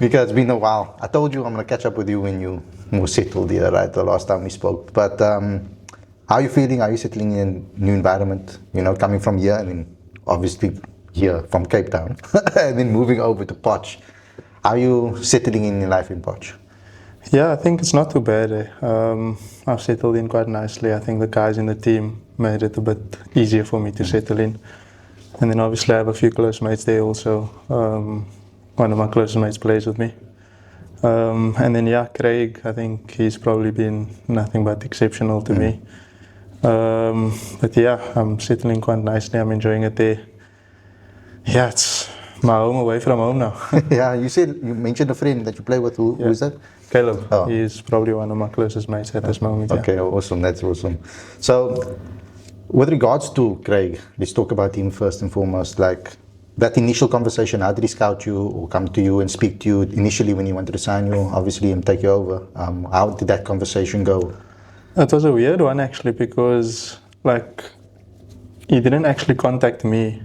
Because it's been a while. I told you I'm going to catch up with you when you more settled here, right? The last time we spoke. But how are you feeling? Are you settling in a new environment? You know, coming from here and then obviously here from Cape Town and then moving over to Potch. How are you settling in your life in Potch? Yeah, I think it's not too bad. I've settled in quite nicely. I think the guys in the team made it a bit easier for me to settle in. And then obviously I have a few close mates there also. One of my closest mates plays with me. And then yeah, Craig, I think he's probably been nothing but exceptional to me. But yeah, I'm settling quite nicely. I'm enjoying it there. Yeah, it's my home away from home now. Yeah, you mentioned a friend that you play with. Who is that? Caleb. Oh. He's probably one of my closest mates at this moment. Okay, yeah. Awesome. That's awesome. So, with regards to Craig, let's talk about him first and foremost. Like that initial conversation, how did he scout you or come to you and speak to you initially when he wanted to sign you? Obviously, him take you over. How did that conversation go? It was a weird one actually because like he didn't actually contact me.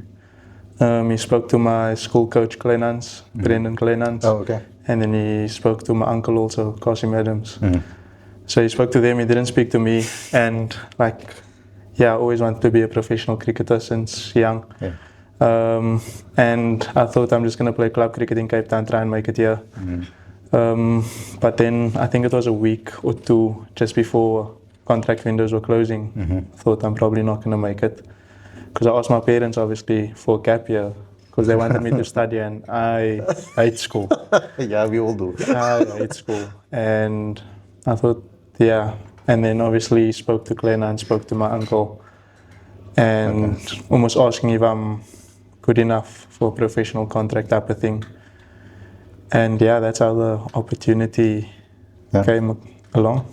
He spoke to my school coach, Kleinans, Brendan Kleinans. Oh, okay. And then he spoke to my uncle also, Kasim Adams. So he spoke to them, he didn't speak to me. And like, yeah, I always wanted to be a professional cricketer since young. Yeah. And I thought I'm just going to play club cricket in Cape Town, try and make it here. But then I think it was a week or two just before contract windows were closing. I thought I'm probably not going to make it. Because I asked my parents obviously for a gap year because they wanted me to study and I hate school. Yeah, we all do. I hate school. And I thought, yeah. And then obviously spoke to Glenna and spoke to my uncle and almost asking if I'm good enough for a professional contract type of thing. And yeah, that's how the opportunity came along.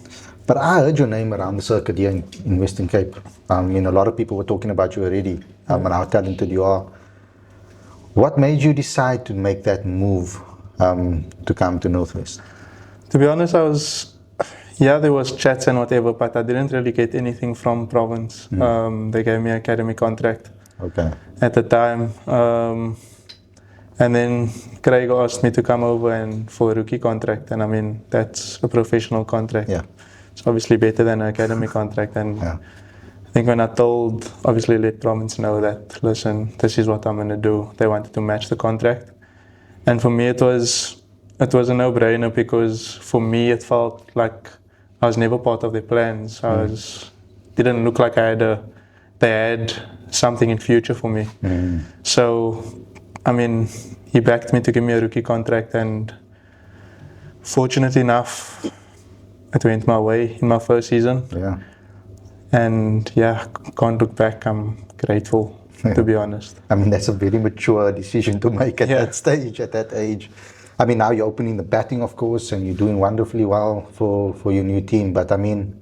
But I heard your name around the circuit here in Western Cape. A lot of people were talking about you already and how talented you are. What made you decide to make that move to come to Northwest? To be honest, there was chats and whatever, but I didn't really get anything from Province. They gave me an academy contract at the time. And then Craig asked me to come over and for a rookie contract. And I mean, that's a professional contract. Yeah. It's obviously better than an academy contract. And I think when I obviously let Province know that, listen, this is what I'm going to do, they wanted to match the contract. And for me, it was a no-brainer because for me, it felt like I was never part of their plans. Didn't look like they had something in future for me. So, I mean, he backed me to give me a rookie contract and fortunately enough, it went my way in my first season. Yeah. And yeah, can't look back. I'm grateful, to be honest. I mean, that's a very mature decision to make at that stage, at that age. I mean, now you're opening the batting, of course, and you're doing wonderfully well for your new team. But I mean,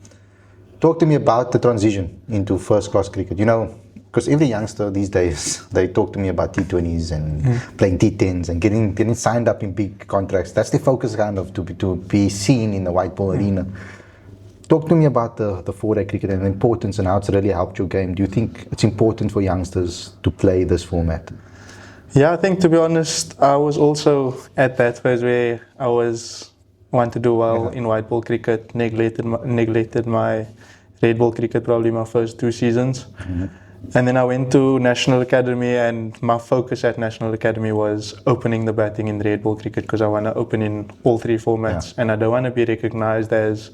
talk to me about the transition into first-class cricket. You know, because every youngster these days, they talk to me about T20s and playing T10s and getting signed up in big contracts. That's the focus kind of to be seen in the white ball arena. Talk to me about the four-day cricket and the importance and how it's really helped your game. Do you think it's important for youngsters to play this format? Yeah, I think to be honest, I was also at that phase where I want to do well in white ball cricket, neglected my red ball cricket probably my first 2 seasons. And then I went to National Academy and my focus at National Academy was opening the batting in red ball cricket because I want to open in all 3 formats and I don't want to be recognized as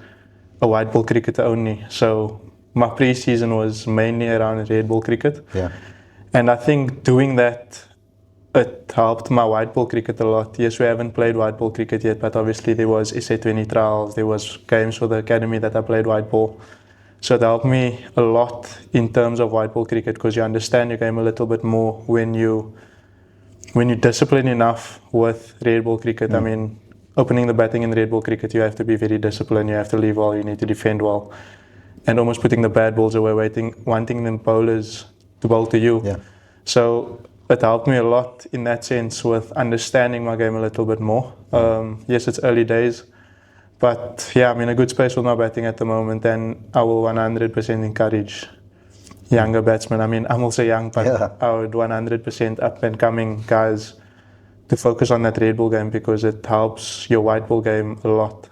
a white ball cricketer only. So my pre-season was mainly around red ball cricket. And I think doing that, it helped my white ball cricket a lot. Yes, we haven't played white ball cricket yet, but obviously there was SA20 trials, there was games for the academy that I played white ball. So it helped me a lot in terms of white ball cricket because you understand your game a little bit more when you're disciplined enough with red ball cricket. I mean, opening the batting in red ball cricket, you have to be very disciplined, you have to leave well, you need to defend well. And almost putting the bad balls away, wanting the bowlers to bowl to you. So it helped me a lot in that sense with understanding my game a little bit more. Yes, it's early days. But yeah, I'm in a good space with my batting at the moment and I will 100% encourage younger batsmen. I mean, I'm also young, but I would 100% up and coming guys to focus on that red ball game because it helps your white ball game a lot.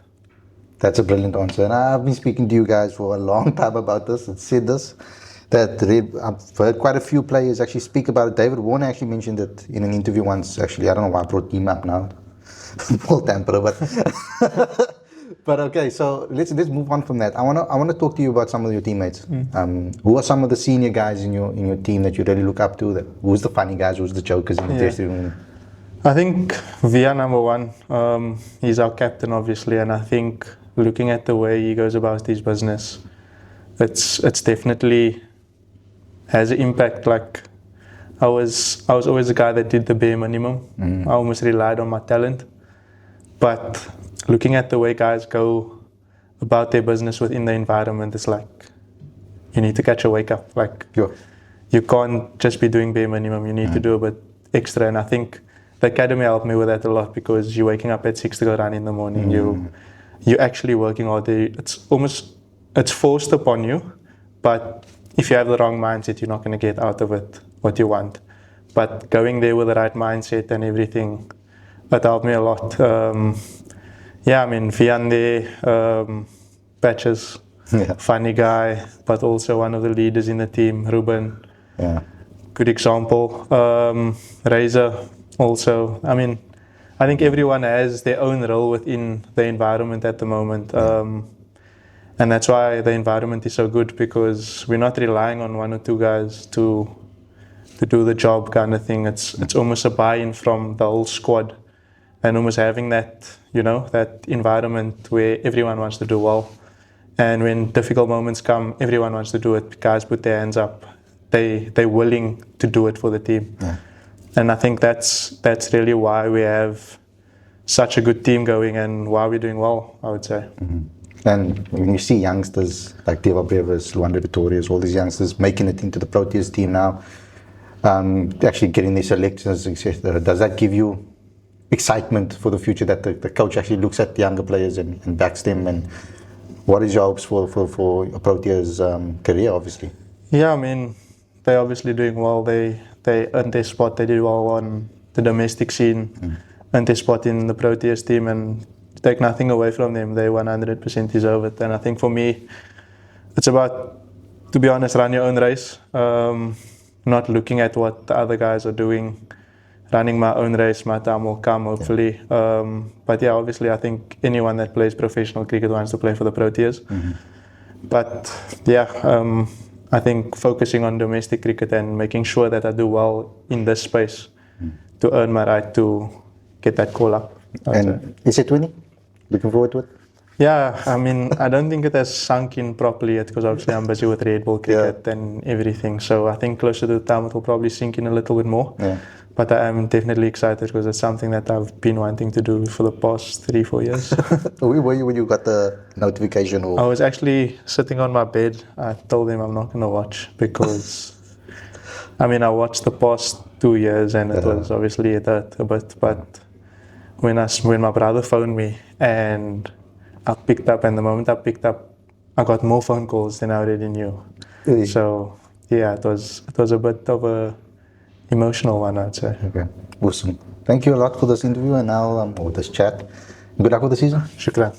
That's a brilliant answer. And I've been speaking to you guys for a long time about this and said this, that I've heard quite a few players actually speak about it. David Warner actually mentioned it in an interview once. Actually, I don't know why I brought him up now. Paul Tamper, but but okay, so let's move on from that. I wanna talk to you about some of your teammates. Who are some of the senior guys in your team that you really look up to? Who's the funny guys? Who's the jokers in the dressing room? I think Via number one. He's our captain, obviously, and I think looking at the way he goes about his business, it's definitely has an impact. Like I was always the guy that did the bare minimum. I almost relied on my talent, but looking at the way guys go about their business within the environment, it's like you need to catch a wake up. Like you can't just be doing bare minimum. You need to do a bit extra, and I think the academy helped me with that a lot because you're waking up at 6 to go run in the morning. You're actually working all day. It's forced upon you, but if you have the wrong mindset, you're not going to get out of it what you want. But going there with the right mindset and everything, that helped me a lot. I mean, Viande, Patches, funny guy, but also one of the leaders in the team, Ruben. Good example. Razor also. I mean, I think everyone has their own role within the environment at the moment. And that's why the environment is so good, because we're not relying on one or two guys to do the job kind of thing. It's almost a buy-in from the whole squad, and almost having that, that environment where everyone wants to do well. And when difficult moments come, everyone wants to do it. Guys put their hands up. They're willing to do it for the team. And I think that's really why we have such a good team going and why we're doing well, I would say. And when you see youngsters like Deva Brevis, Luanda Pretorius, all these youngsters making it into the Proteas team now, actually getting their selections, etc., does that give you excitement for the future, that the coach actually looks at the younger players and backs them? And what is your hopes for Proteas' career, obviously? Yeah, I mean, they're obviously doing well. They earned their spot. They did well on the domestic scene, earned their spot in the Proteas team, and take nothing away from them. They 100% deserve it. And I think for me, it's about, to be honest, run your own race, not looking at what the other guys are doing. Running my own race, my time will come, hopefully. But yeah, obviously, I think anyone that plays professional cricket wants to play for the Proteas. But yeah, I think focusing on domestic cricket and making sure that I do well in this space to earn my right to get that call up. And is it winning? Looking forward to it? Yeah, I mean, I don't think it has sunk in properly yet, because obviously I'm busy with red ball cricket and everything. So I think closer to the time it will probably sink in a little bit more. But I am definitely excited because it's something that I've been wanting to do for the past 3-4 years. Where were you when you got the notification? Or? I was actually sitting on my bed. I told him I'm not going to watch because, I mean, I watched the past 2 years and it was obviously it hurt a bit. But when my brother phoned me and I picked up, and the moment I picked up, I got more phone calls than I already knew. Really? So yeah, it was a bit of a emotional one, I'd say. Okay, awesome. Thank you a lot for this interview and now or this chat. Good luck with the season. Shukran.